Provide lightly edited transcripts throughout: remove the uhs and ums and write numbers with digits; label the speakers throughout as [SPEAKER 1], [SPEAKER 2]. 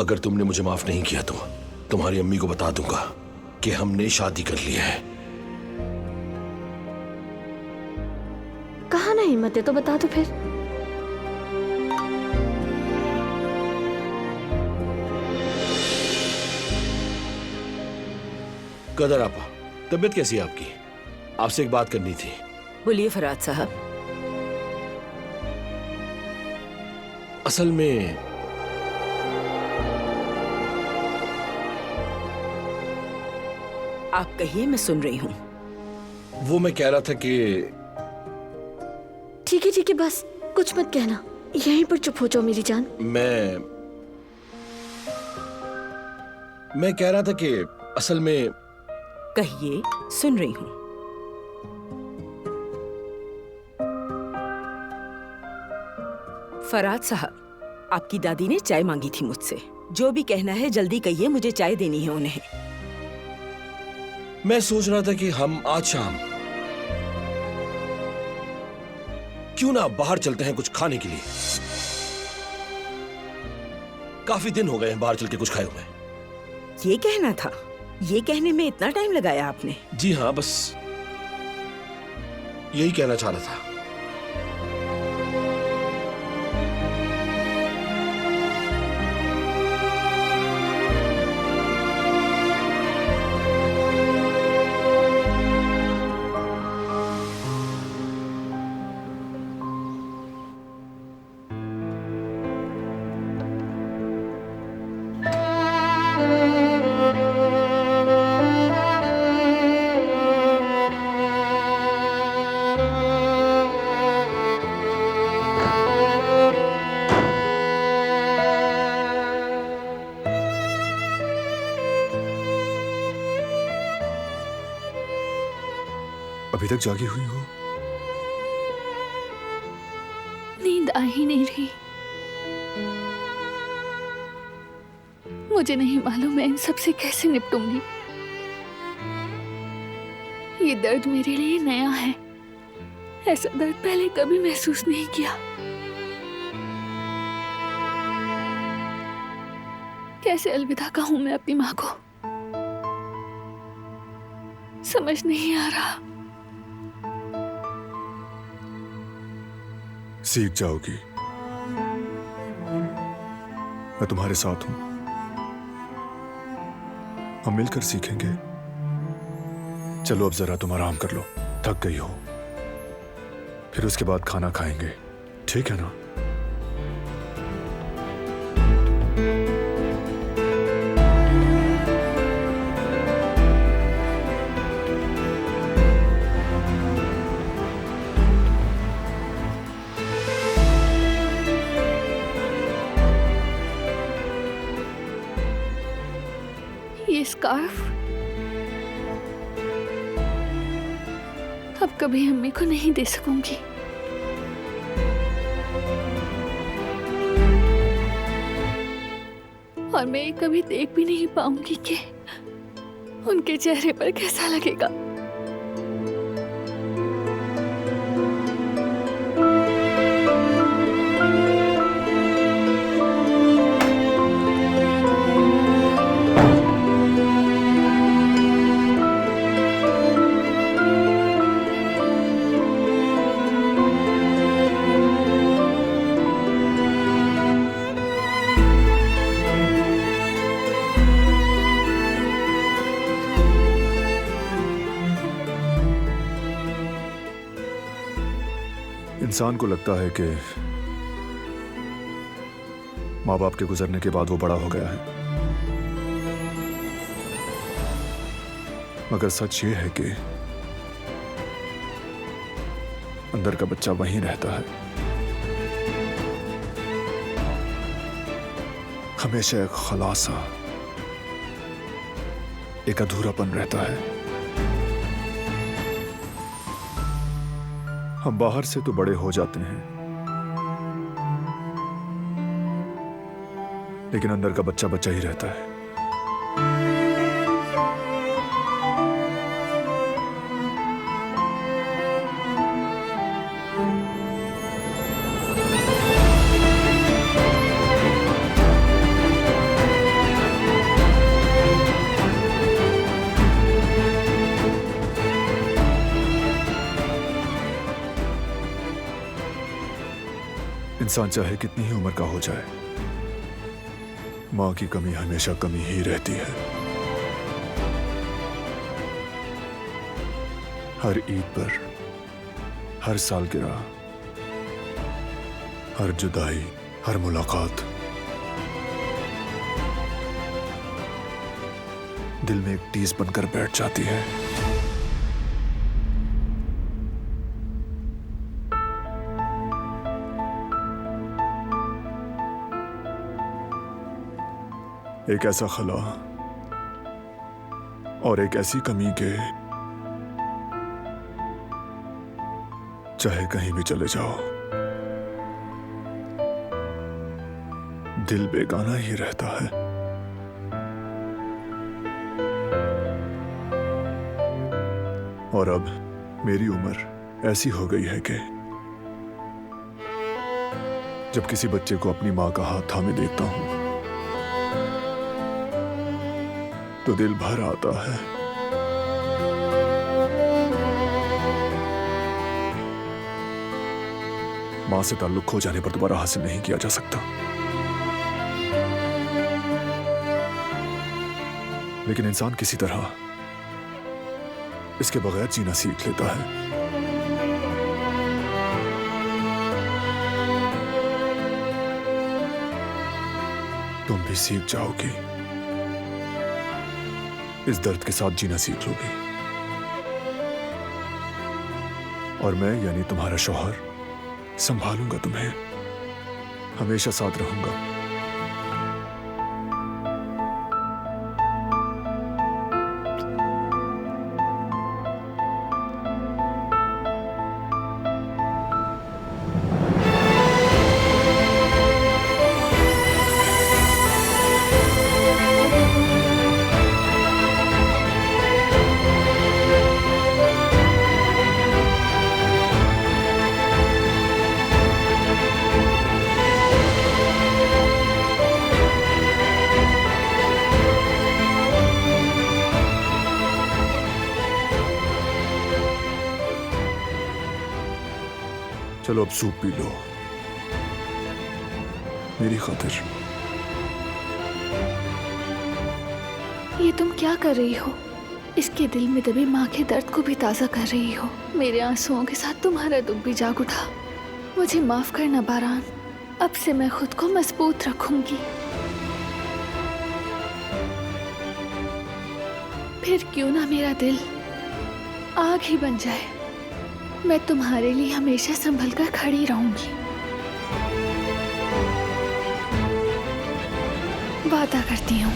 [SPEAKER 1] अगर तुमने मुझे माफ नहीं किया तो तुम्हारी अम्मी को बता दूंगा कि हमने शादी कर ली है।
[SPEAKER 2] कहा ना हिम्मत है तो बता दो फिर।
[SPEAKER 1] कदर आपा, तबीयत कैसी है आपकी? आपसे एक बात करनी थी।
[SPEAKER 3] बोलिए फराद साहब।
[SPEAKER 1] असल में
[SPEAKER 3] आप कहिए, मैं सुन रही हूँ।
[SPEAKER 1] वो मैं कह रहा था कि
[SPEAKER 2] ठीक है बस कुछ मत कहना, यहीं पर चुप हो जाओ मेरी जान।
[SPEAKER 1] मैं कह रहा था कि असल में
[SPEAKER 3] कहिए, सुन रही हूँ। फराद साहब, आपकी दादी ने चाय मांगी थी मुझसे। जो भी कहना है जल्दी कहिए, मुझे चाय देनी है उन्हें।
[SPEAKER 1] मैं सोच रहा था कि हम आज शाम क्यों ना बाहर चलते हैं कुछ खाने के लिए। काफी दिन हो गए हैं बाहर चल के कुछ खाए हुए।
[SPEAKER 3] ये कहना था? ये कहने में इतना टाइम लगाया आपने?
[SPEAKER 1] जी हाँ, बस यही कहना चाह रहा था।
[SPEAKER 4] अभी तक जागी हुई हो?
[SPEAKER 5] नींद आ ही नहीं रही। मुझे नहीं मालूम मैं इन सब से कैसे निपटूंगी। ये दर्द मेरे लिए नया है, ऐसा दर्द पहले कभी महसूस नहीं किया। कैसे अलविदा कहूं मैं अपनी माँ को, समझ नहीं आ रहा।
[SPEAKER 4] सीख जाओगी, मैं तुम्हारे साथ हूं। हम मिलकर सीखेंगे। चलो अब जरा तुम आराम कर लो, थक गई हो। फिर उसके बाद खाना खाएंगे, ठीक है ना?
[SPEAKER 5] ये स्कार्फ अब कभी अम्मी को नहीं दे सकूंगी। और मैं ये कभी देख भी नहीं पाऊंगी कि उनके चेहरे पर कैसा लगेगा।
[SPEAKER 4] इंसान को लगता है कि माँ बाप के गुजरने के बाद वो बड़ा हो गया है, मगर सच ये है कि अंदर का बच्चा वहीं रहता है, हमेशा एक खलासा, एक अधूरापन रहता है। हम बाहर से तो बड़े हो जाते हैं, लेकिन अंदर का बच्चा बच्चा ही रहता है। इंसान चाहे कितनी ही उम्र का हो जाए, माँ की कमी हमेशा कमी ही रहती है। हर ईद पर, हर सालगिरह, हर जुदाई, हर मुलाकात दिल में एक टीस बनकर बैठ जाती है। एक ऐसा खला और एक ऐसी कमी के चाहे कहीं भी चले जाओ, दिल बेगाना ही रहता है। और अब मेरी उम्र ऐसी हो गई है कि जब किसी बच्चे को अपनी मां का हाथ थामे देखता हूं तो दिल भर आता है। मां से ताल्लुक खो जाने पर दोबारा हासिल नहीं किया जा सकता, लेकिन इंसान किसी तरह इसके बगैर जीना सीख लेता है। तुम भी सीख जाओगी, इस दर्द के साथ जीना सीख लोगी, और मैं यानी तुम्हारा शौहर संभालूंगा तुम्हें, हमेशा साथ रहूंगा। चलो अब सूप पी लो मेरी खातिर।
[SPEAKER 5] ये तुम क्या कर रही हो? इसके दिल में दबी माँ के दर्द को भी ताज़ा कर रही हो। मेरे आंसुओं के साथ तुम्हारा दुख भी जाग उठा। मुझे माफ करना बारान, अब से मैं खुद को मजबूत रखूंगी। फिर क्यों ना मेरा दिल आग ही बन जाए, मैं तुम्हारे लिए हमेशा संभल कर खड़ी रहूंगी। वादा करती हूँ।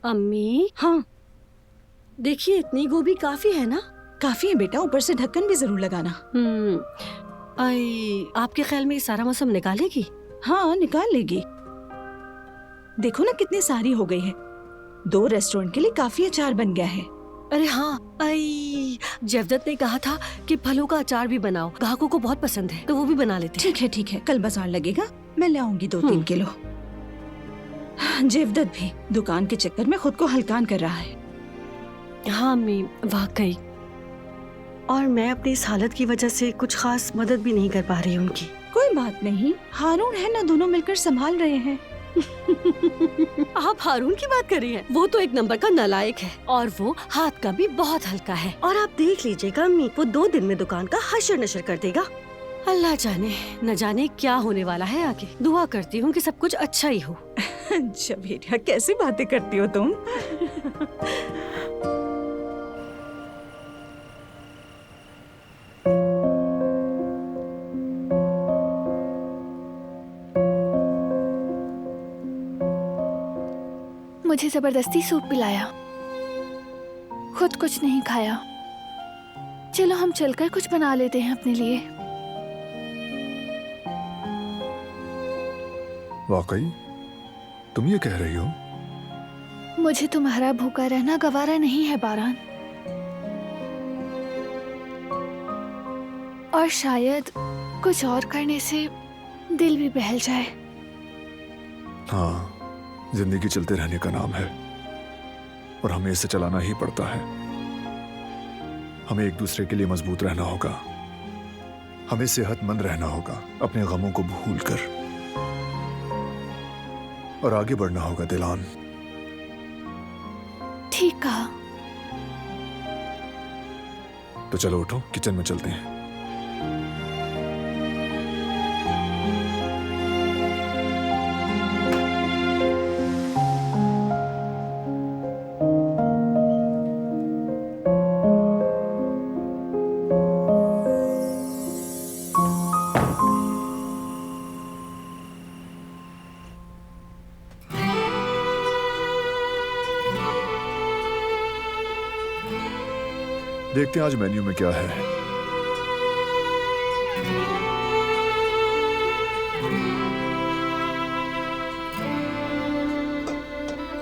[SPEAKER 6] अम्मी,
[SPEAKER 7] हाँ
[SPEAKER 6] देखिए इतनी गोभी काफी है ना?
[SPEAKER 7] काफी है बेटा, ऊपर से ढक्कन भी जरूर लगाना।
[SPEAKER 6] आई, आपके ख्याल में ये सारा मौसम निकालेगी?
[SPEAKER 7] हाँ निकाल लेगी। देखो ना कितनी सारी हो गई है। 2 रेस्टोरेंट के लिए काफी अचार बन गया है।
[SPEAKER 6] अरे हाँ, आई जवदत ने कहा था कि फलों का अचार भी बनाओ, ग्राहकों को बहुत पसंद है, तो वो भी बना लेते हैं।
[SPEAKER 7] ठीक है, कल बाजार लगेगा, मैं ले आऊंगी 2-3 किलो। जेवदत भी दुकान के चक्कर में खुद को हलकान कर रहा है।
[SPEAKER 6] हाँ अम्मी, वाकई। और मैं अपनी इस हालत की वजह से कुछ खास मदद भी नहीं कर पा रही उनकी।
[SPEAKER 7] कोई बात नहीं, हारून है ना, दोनों मिलकर संभाल रहे हैं।
[SPEAKER 6] आप हारून की बात कर रही हैं? वो तो एक नंबर का नालायक है, और वो हाथ का भी बहुत हल्का है। और आप देख लीजिएगा अम्मी, वो 2 दिन में दुकान का हशर नशर कर देगा। अल्लाह जाने न जाने क्या होने वाला है आगे। दुआ करती हूँ कि सब कुछ अच्छा ही हो।
[SPEAKER 7] जवेरिया, कैसी बातें करती हो तुम?
[SPEAKER 5] मुझे जबरदस्ती सूप पिलाया, खुद कुछ नहीं खाया। चलो हम चलकर कुछ बना लेते हैं अपने लिए।
[SPEAKER 4] वाकई तुम ये कह रही हो?
[SPEAKER 5] मुझे तुम्हारा भूखा रहना गवारा नहीं है बारान। और शायद कुछ और करने से दिल भी बहल जाए।
[SPEAKER 4] हाँ, जिंदगी चलते रहने का नाम है और हमें इसे चलाना ही पड़ता है। हमें एक दूसरे के लिए मजबूत रहना होगा, हमें सेहतमंद रहना होगा, अपने गमों को भूलकर, और आगे बढ़ना होगा दिलान।
[SPEAKER 5] ठीक कहा।
[SPEAKER 4] तो चलो उठो, किचन में चलते हैं। देखते हैं आज मेन्यू में क्या है।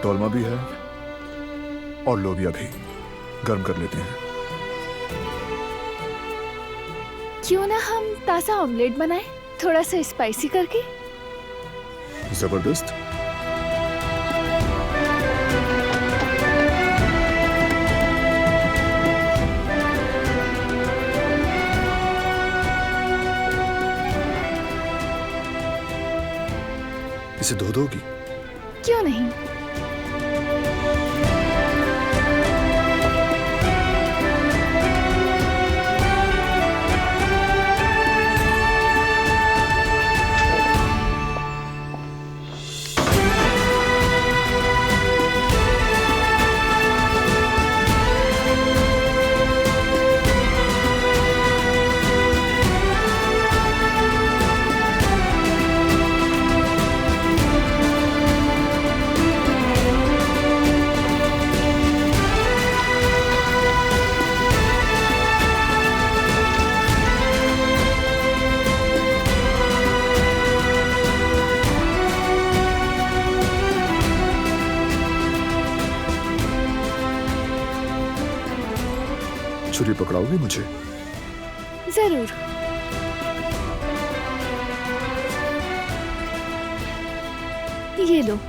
[SPEAKER 4] तोलमा भी है और लोबिया भी। गर्म कर लेते हैं।
[SPEAKER 5] क्यों ना हम ताजा ऑमलेट बनाएं, थोड़ा सा स्पाइसी करके।
[SPEAKER 4] जबरदस्त। इसे धो दोगी?
[SPEAKER 5] क्यों नहीं।
[SPEAKER 4] छुरी पकड़ाओगी मुझे?
[SPEAKER 5] जरूर। ये लो।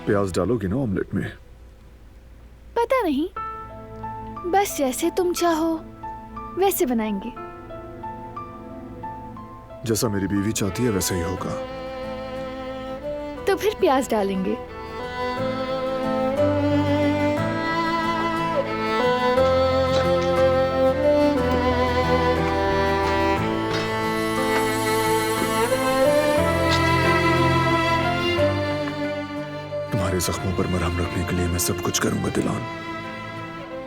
[SPEAKER 4] प्याज डालोगी ना ऑमलेट में?
[SPEAKER 5] पता नहीं, बस जैसे तुम चाहो वैसे बनाएंगे।
[SPEAKER 4] जैसा मेरी बीवी चाहती है वैसा ही होगा।
[SPEAKER 5] तो फिर प्याज डालेंगे।
[SPEAKER 4] जख्मों पर मरहम रखने के लिए मैं सब कुछ करूंगा दिलान।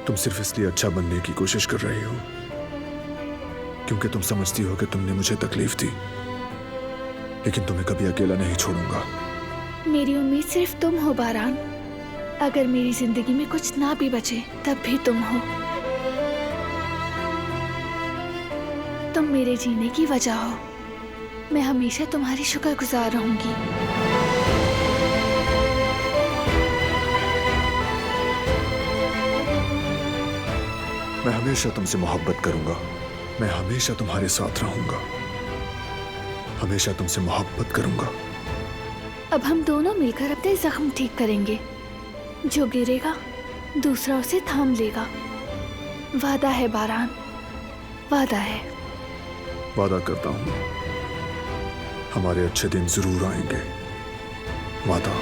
[SPEAKER 4] तुम सिर्फ इसलिए अच्छा बनने की कोशिश कर रही हो क्योंकि तुम समझती हो कि तुमने मुझे तकलीफ दी, लेकिन तुम्हें कभी अकेला नहीं छोड़ूंगा।
[SPEAKER 5] मेरी उम्मीद सिर्फ तुम हो बारान। अगर मेरी जिंदगी में कुछ ना भी बचे तब भी तुम हो। तुम मेरे जीने की वजह हो। मैं हमेशा तुम्हारी शुक्रगुजार रहूंगी।
[SPEAKER 4] मैं हमेशा तुमसे मोहब्बत करूंगा। मैं हमेशा तुम्हारे साथ रहूंगा। हमेशा तुमसे मोहब्बत करूंगा।
[SPEAKER 5] अब हम दोनों मिलकर अपने जख्म ठीक करेंगे। जो गिरेगा दूसरा उसे थाम लेगा। वादा है बारान, वादा है।
[SPEAKER 4] वादा करता हूं हमारे अच्छे दिन जरूर आएंगे। वादा।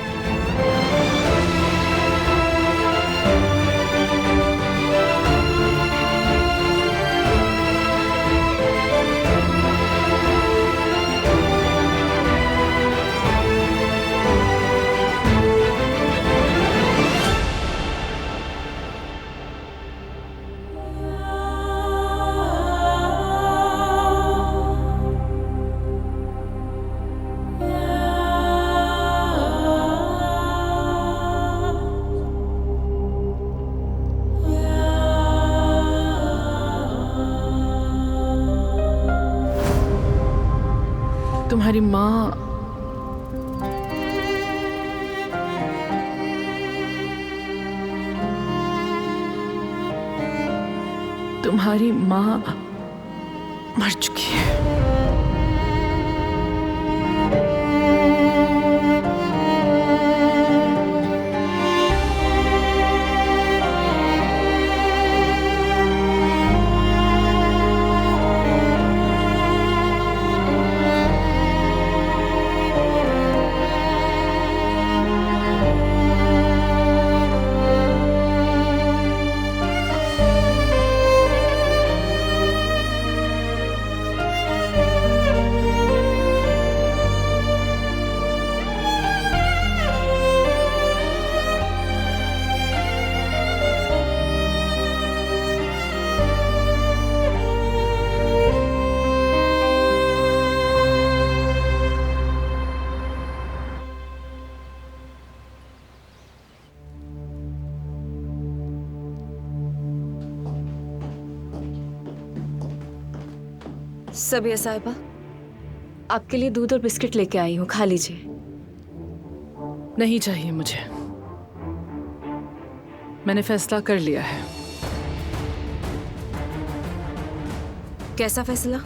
[SPEAKER 8] तुम्हारी माँ मर चुकी है।
[SPEAKER 2] सबिया साहिबा, आपके लिए दूध और बिस्किट लेके आई हूँ, खा लीजिए।
[SPEAKER 8] नहीं चाहिए मुझे। मैंने फैसला कर लिया है।
[SPEAKER 2] कैसा फैसला?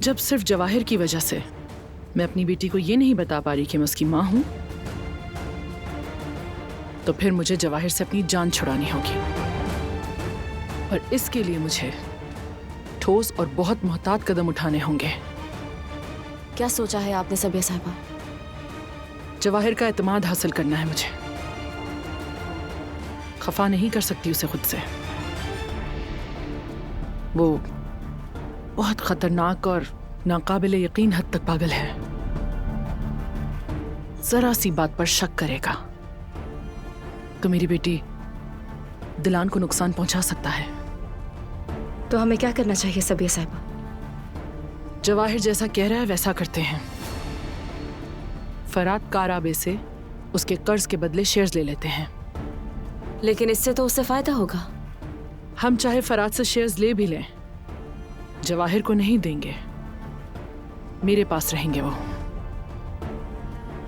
[SPEAKER 8] जब सिर्फ जवाहिर की वजह से मैं अपनी बेटी को ये नहीं बता पा रही कि मैं उसकी माँ हूं, तो फिर मुझे जवाहिर से अपनी जान छुड़ानी होगी। और इसके लिए मुझे ठोस और बहुत मुहतात कदम उठाने होंगे।
[SPEAKER 2] क्या सोचा है आपने सबिया साहिबा?
[SPEAKER 8] जवाहिर का एतमाद हासिल करना है मुझे। खफा नहीं कर सकती उसे खुद से। वो बहुत खतरनाक और नाकाबिले यकीन हद तक पागल है। जरा सी बात पर शक करेगा तो मेरी बेटी दिलान को नुकसान पहुंचा सकता है।
[SPEAKER 2] तो हमें क्या करना चाहिए सबिया साहिबा?
[SPEAKER 8] जवाहिर जैसा कह रहा है वैसा करते हैं। फरात काराबे से उसके कर्ज के बदले शेयर्स ले लेते हैं।
[SPEAKER 2] लेकिन इससे तो उससे फायदा होगा।
[SPEAKER 8] हम चाहे फरात से शेयर्स ले भी लें, जवाहिर को नहीं देंगे। मेरे पास रहेंगे वो,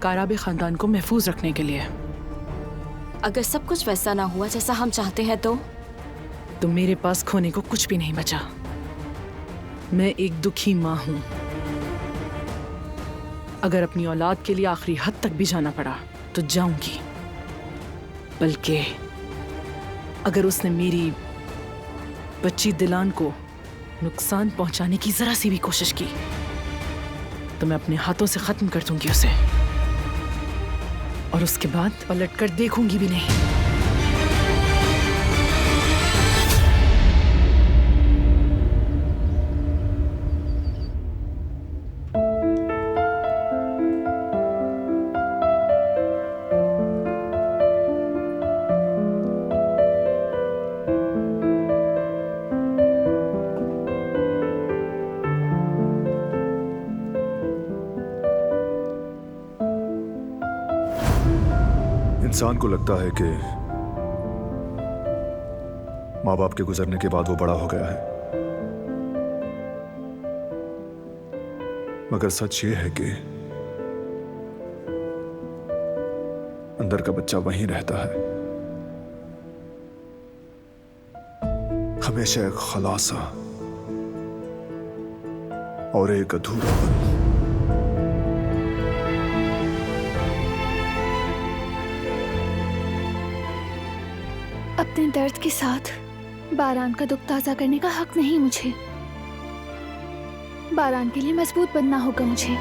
[SPEAKER 8] काराबे खानदान को महफूज रखने के लिए।
[SPEAKER 2] अगर सब कुछ वैसा ना हुआ जैसा हम चाहते हैं तो
[SPEAKER 8] मेरे पास खोने को कुछ भी नहीं बचा। मैं एक दुखी माँ हूं। अगर अपनी औलाद के लिए आखिरी हद तक भी जाना पड़ा तो जाऊंगी। बल्कि अगर उसने मेरी बच्ची दिलान को नुकसान पहुंचाने की जरा सी भी कोशिश की तो मैं अपने हाथों से खत्म कर दूंगी उसे। और उसके बाद पलट कर देखूंगी भी नहीं।
[SPEAKER 4] इंसान को लगता है कि माँ बाप के गुजरने के बाद वो बड़ा हो गया है, मगर सच ये है कि अंदर का बच्चा वहीं रहता है, हमेशा एक खुलासा और एक अधूरापन।
[SPEAKER 5] अपने दर्द के साथ बारान का दुख ताजा करने का हक नहीं मुझे। बारान के लिए मजबूत बनना होगा मुझे।